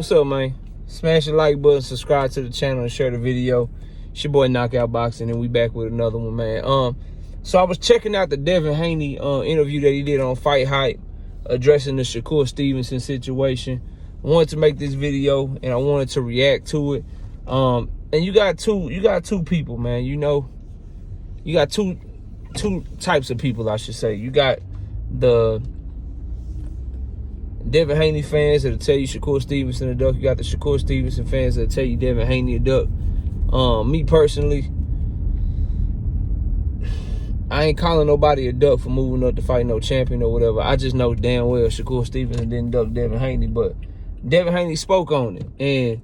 what's up, man? Smash the like button, subscribe to the channel, and share the video. It's your boy Knockout Boxing, and we back with another one, man. So I was checking out the Devin Haney interview that he did on Fight Hype, addressing the Shakur Stevenson situation. I wanted to make this video, and I wanted to react to it. And you got two people, man. You know, you got two types of people, I should say. You got the Devin Haney fans that'll tell you Shakur Stevenson a duck. You got the Shakur Stevenson fans that'll tell you Devin Haney a duck. Me personally, I ain't calling nobody a duck for moving up to fight no champion or whatever. I just know damn well Shakur Stevenson didn't duck Devin Haney, but Devin Haney spoke on it. And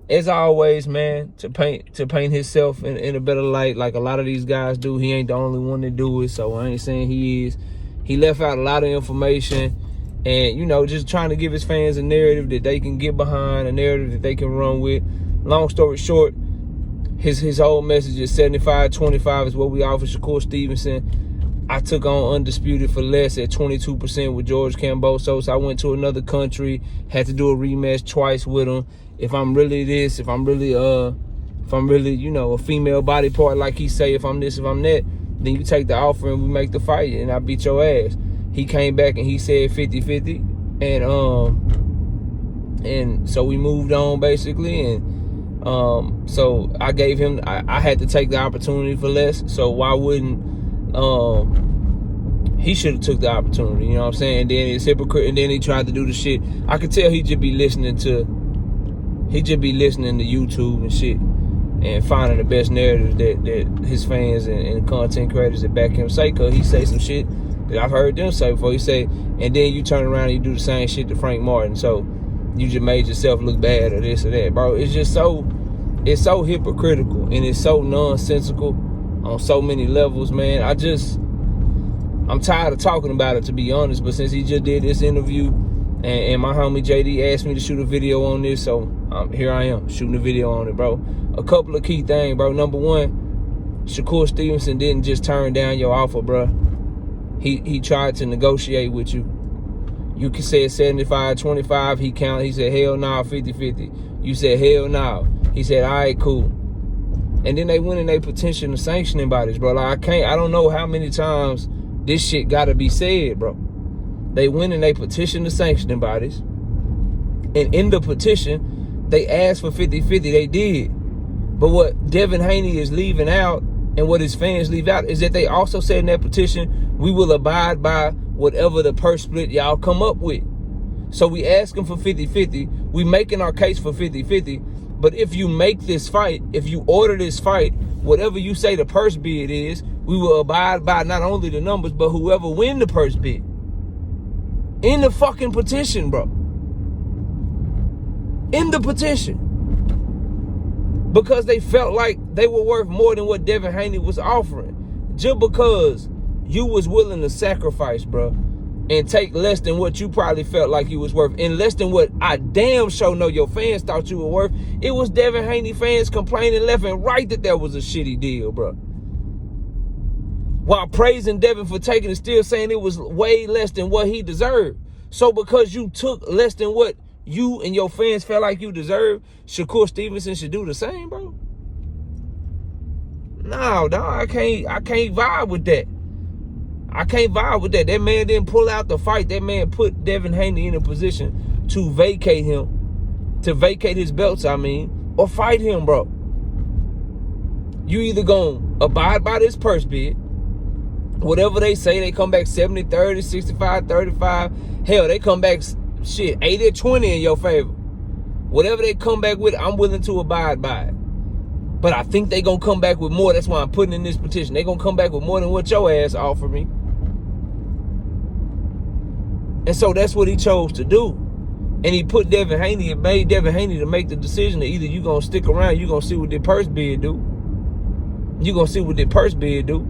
as always, man, to paint himself in a better light, like a lot of these guys do, he ain't the only one to do it, so I ain't saying he is. He left out a lot of information. And, you know, just trying to give his fans a narrative that they can get behind, a narrative that they can run with. Long story short, his whole message is 75-25 is what we offer Shakur Stevenson. I took on Undisputed for less at 22% with George Kambosos. I went to another country, had to do a rematch twice with him. If I'm really this, if I'm really, you know, a female body part like he say, if I'm this, if I'm that, then you take the offer and we make the fight and I beat your ass. He came back and he said 50-50, and so we moved on basically, and so I gave him, I had to take the opportunity for less, so why wouldn't he should have took the opportunity, you know what I'm saying? And then it's hypocrite, and then he tried to do the shit. I could tell he just be listening to YouTube and shit and finding the best narratives that his fans and content creators that back him say, cause he say some shit that I've heard them say before. He say, and then you turn around and you do the same shit to Frank Martin. So you just made yourself look bad or this or that, bro. It's just it's so hypocritical and it's so nonsensical on so many levels, man. I'm tired of talking about it, to be honest. But since he just did this interview and my homie JD asked me to shoot a video on this, so here I am shooting a video on it, bro. A couple of key things, bro. Number one, Shakur Stevenson didn't just turn down your offer, bro. He tried to negotiate with you. You can say 75-25. He said, hell no, 50-50. You said, hell no. He said, all right, cool. And then they went and they petitioned the sanctioning bodies, bro. Like, I don't know how many times this shit got to be said, bro. They went and they petitioned the sanctioning bodies. And in the petition, they asked for 50-50. They did. But what Devin Haney is leaving out and what his fans leave out is that they also said in that petition, we will abide by whatever the purse split y'all come up with. So we asking for 50-50. We making our case for 50-50. But if you make this fight, if you order this fight, whatever you say the purse bid is, we will abide by not only the numbers, but whoever win the purse bid. In the fucking petition, bro. In the petition. Because they felt like they were worth more than what Devin Haney was offering. Just because you was willing to sacrifice, bro, and take less than what you probably felt like you was worth, and less than what I damn sure know your fans thought you were worth. It was Devin Haney fans complaining left and right that was a shitty deal, bro. While praising Devin for taking it, still saying it was way less than what he deserved. So because you took less than what you and your fans felt like you deserved, Shakur Stevenson should do the same, bro? No, dog, I can't vibe with that. I can't vibe with that. That man didn't pull out the fight. That man put Devin Haney in a position to vacate him, to vacate his belts, or fight him, bro. You either gonna abide by this purse bid, whatever they say, they come back 70-30, 65-35. Hell, they come back, shit, 80-20 in your favor. Whatever they come back with, I'm willing to abide by it. But I think they gonna come back with more. That's why I'm putting in this petition. They gonna come back with more than what your ass offered me. And so that's what he chose to do. And he put Devin Haney, it made Devin Haney to make the decision that either you gonna stick around, you gonna see what the purse bid do. You gonna see what the purse bid do.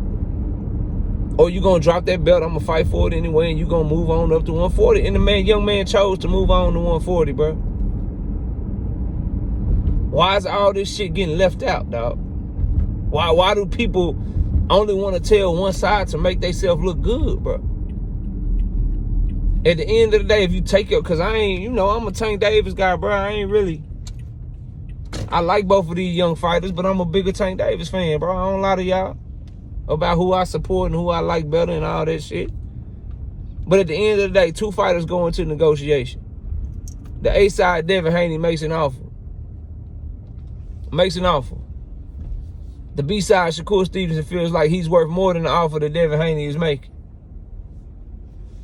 Or you gonna drop that belt, I'm gonna fight for it anyway, and you gonna move on up to 140. And the young man chose to move on to 140, bro. Why is all this shit getting left out, dog? Why do people only want to tell one side to make themselves look good, bro? At the end of the day, if you take it, because I ain't, I'm a Tank Davis guy, bro. I like both of these young fighters, but I'm a bigger Tank Davis fan, bro. I don't lie to y'all about who I support and who I like better and all that shit. But at the end of the day, two fighters go into negotiation. The A side, Devin Haney, makes an offer. The B side, Shakur Stevenson, feels like he's worth more than the offer that Devin Haney is making.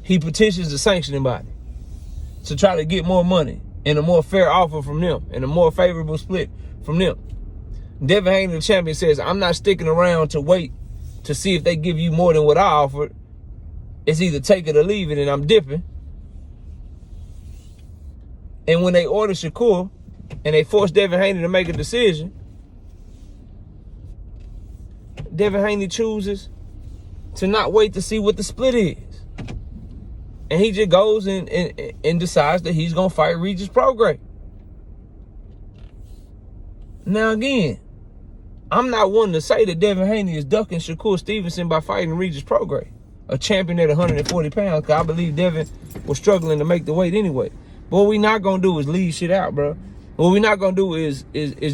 He petitions the sanctioning body to try to get more money and a more fair offer from them and a more favorable split from them. Devin Haney, the champion, says, I'm not sticking around to wait to see if they give you more than what I offered. It's either take it or leave it, and I'm dipping. And when they order Shakur and they force Devin Haney to make a decision, Devin Haney chooses to not wait to see what the split is. And he just goes and decides that he's going to fight Regis Prograis. Now, again, I'm not one to say that Devin Haney is ducking Shakur Stevenson by fighting Regis Prograis, a champion at 140 pounds, because I believe Devin was struggling to make the weight anyway. But what we not going to do is leave shit out, bro. What we not going to do is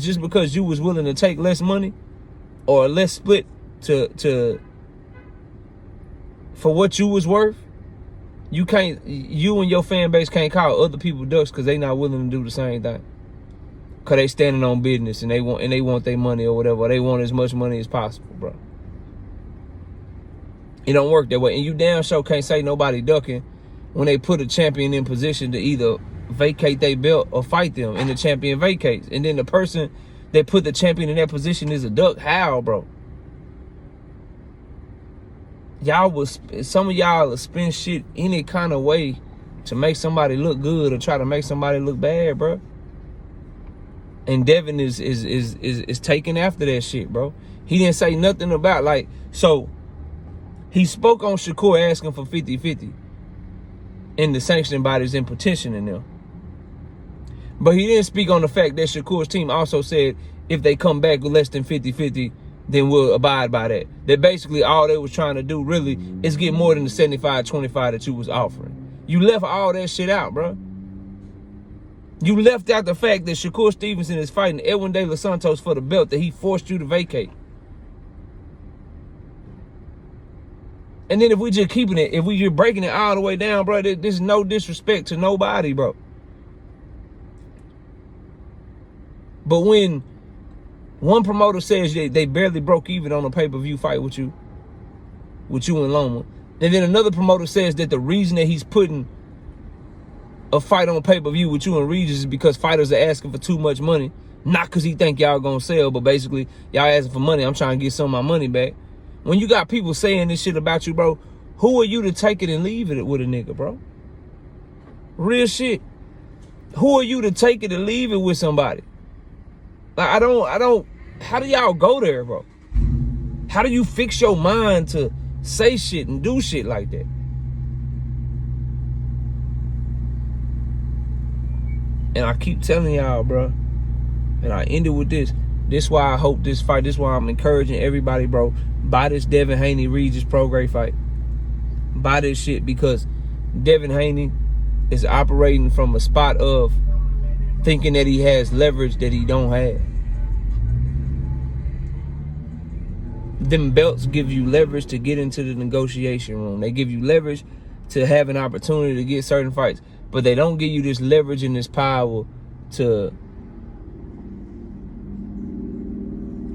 just because you was willing to take less money or less split for what you was worth, you and your fan base can't call other people ducks because they not willing to do the same thing. Cause they standing on business and they want their money or whatever. They want as much money as possible, bro. It don't work that way. And you damn sure can't say nobody ducking when they put a champion in position to either vacate their belt or fight them and the champion vacates. And then the person that put the champion in that position is a duck. How, bro? Some of y'all will spend shit any kind of way to make somebody look good or try to make somebody look bad, bro. And Devin is taking after that shit, bro. He didn't say nothing about, so he spoke on Shakur asking for 50-50 in the sanctioning bodies and petitioning them. But he didn't speak on the fact that Shakur's team also said if they come back with less than 50-50, then we'll abide by that. That basically all they was trying to do really is get more than the 75-25 that you was offering. You left all that shit out, bro. You left out the fact that Shakur Stevenson is fighting Edwin De Los Santos for the belt that he forced you to vacate. And then if we just keeping it, if we just breaking it all the way down, bro, there's no disrespect to nobody, bro. But when one promoter says they barely broke even on a pay-per-view fight with you and Loma, and then another promoter says that the reason that he's putting a fight on pay-per-view with you and Regis is because fighters are asking for too much money, not because he think y'all gonna sell, but basically y'all asking for money. I'm trying to get some of my money back. When you got people saying this shit about you, bro, who are you to take it and leave it with a nigga, bro? Real shit. Who are you to take it and leave it with somebody? I don't, how do y'all go there, bro? How do you fix your mind to say shit and do shit like that? And I keep telling y'all, bro, and I end it with this. This why I hope this fight, this why I'm encouraging everybody, bro, buy this Devin Haney Regis Prograis fight. Buy this shit, because Devin Haney is operating from a spot of thinking that he has leverage that he don't have. Them belts give you leverage to get into the negotiation room. They give you leverage to have an opportunity to get certain fights, but they don't give you this leverage and this power to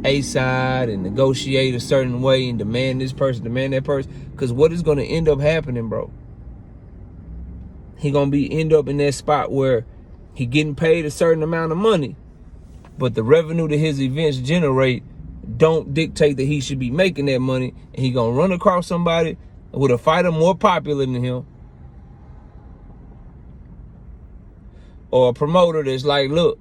A-side and negotiate a certain way and demand this person, demand that person. Because what is going to end up happening, bro? He going to end up in that spot where he getting paid a certain amount of money, but the revenue that his events generate don't dictate that he should be making that money, and he going to run across somebody with a fighter more popular than him, or a promoter that's like, look,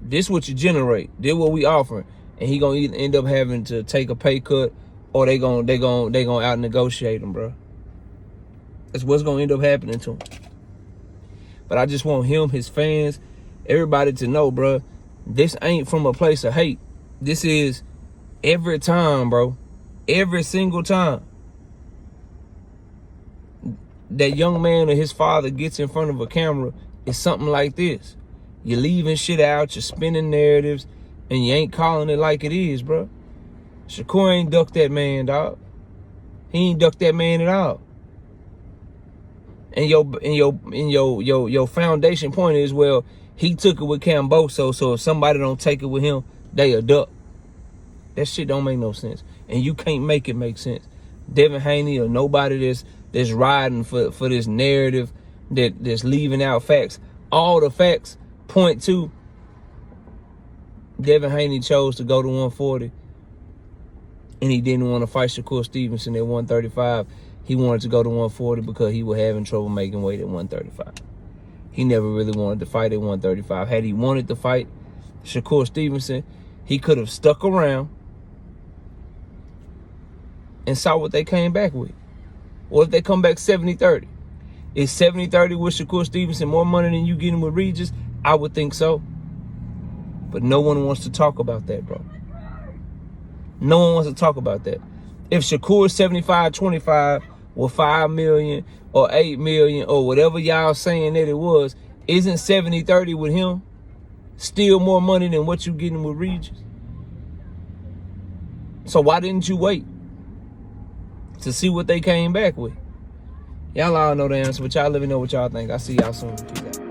this what you generate, this what we offering, and he gonna either end up having to take a pay cut, or they gonna out negotiate him, bro. That's what's gonna end up happening to him. But I just want him, his fans, everybody to know, bro, this ain't from a place of hate. This is every time, bro, every single time. that young man or his father gets in front of a camera is something like this. You're leaving shit out, you're spinning narratives, and you ain't calling it like it is, bro. Shakur ain't ducked that man, dog. He ain't ducked that man at all. And your foundation point is, well, he took it with Camboso, so if somebody don't take it with him, they a duck. That shit don't make no sense. And you can't make it make sense. Devin Haney or nobody that's riding for this narrative that's leaving out facts. All the facts point to Devin Haney chose to go to 140, and he didn't want to fight Shakur Stevenson at 135. He wanted to go to 140 because he was having trouble making weight at 135. He never really wanted to fight at 135. Had he wanted to fight Shakur Stevenson, he could have stuck around and saw what they came back with. Or if they come back 70-30. Is 70-30 with Shakur Stevenson more money than you getting with Regis? I would think so. But no one wants to talk about that, bro. No one wants to talk about that. If Shakur 75-25 or 5 million or 8 million or whatever y'all saying that it was, isn't 70-30 with him still more money than what you getting with Regis? So why didn't you wait to see what they came back with? Y'all all know the answer, but y'all let me know what y'all think. I'll see y'all soon. Peace out.